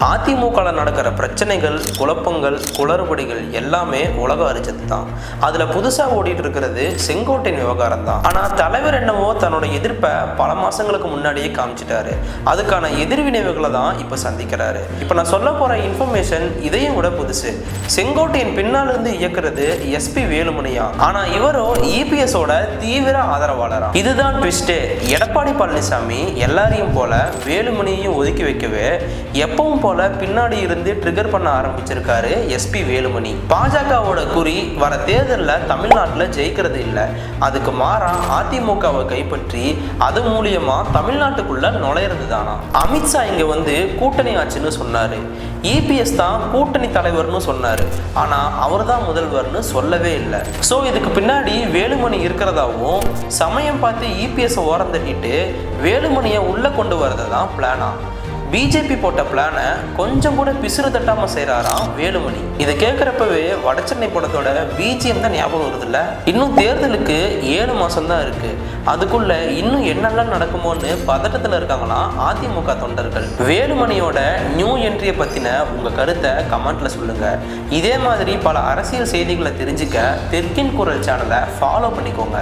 அதிமுகவில் நடக்கிற பிரச்சனைகள், குழப்பங்கள், குளறுபடிகள் எல்லாமே உலக அறிச்சது தான். அதில் புதுசாக ஓடிட்டு இருக்கிறது செங்கோட்டையின் விவகாரம் தான். ஆனால் தலைவர் என்னவோ தன்னோட எதிர்ப்பை பல மாதங்களுக்கு முன்னாடியே காமிச்சிட்டாரு. அதுக்கான எதிர்வினைவுகளை தான் இப்போ சந்திக்கிறாரு. இப்போ நான் சொல்ல போகிற இன்ஃபர்மேஷன் இதையும் கூட புதுசு. செங்கோட்டையின் பின்னால் இருந்து இயக்குறது எஸ்பி வேலுமணியா. ஆனால் இவரோ இபிஎஸோட தீவிர ஆதரவாளரா. இதுதான் ட்விஸ்டே. எடப்பாடி பழனிசாமி எல்லாரையும் போல வேலுமணியையும் ஒதுக்கி வைக்கவே எப்பவும் போல பின்னாடி இருந்து ட்ரிகர் பண்ண ஆரம்பிச்சிருக்காரு எஸ்பி வேலுமணி. பாஜகவோட குறி வர தேர்தலில் தமிழ்நாட்டில் ஜெயிக்கிறது இல்லை, அதுக்கு மாறா அதிமுகவை கைப்பற்றி அது மூலியமா தமிழ்நாட்டுக்குள்ள நுழையிறது தானா. அமித்ஷா இங்க வந்து கூட்டணி ஆச்சுன்னு சொன்னாரு. இபிஎஸ் தான் கூட்டணி தலைவர்னு சொன்னாரு. ஆனா அவர் தான் முதல்வர்னு சொல்லவே இல்லை. ஸோ இதுக்கு பின்னாடி வேலுமணி இருக்கிறதாவும் சமயம் பார்த்து இபிஎஸ் ஓரம் தட்டிட்டு வேலுமணியை உள்ள கொண்டு வரது தான் பிளானா. பிஜேபி போட்ட பிளானை கொஞ்சம் கூட பிசுறு தட்டாம செய்யறாராம் வேலுமணி. இதை கேட்குறப்பவே வடச்சென்னை படத்தோட பிஜிஎம் தான் ஞாபகம் வருது இல்ல. இன்னும் தேர்தலுக்கு 7 மாசம் தான் இருக்கு. அதுக்குள்ள இன்னும் என்னெல்லாம் நடக்குமோன்னு பதட்டத்தில் இருக்காங்களாம் அதிமுக தொண்டர்கள். வேலுமணியோட நியூ என்ட்ரியை பத்தின உங்க கருத்தை கமெண்ட்ல சொல்லுங்க. இதே மாதிரி பல அரசியல் செய்திகளை தெரிஞ்சுக்க தெற்கின் குரல் சேனலை ஃபாலோ பண்ணிக்கோங்க.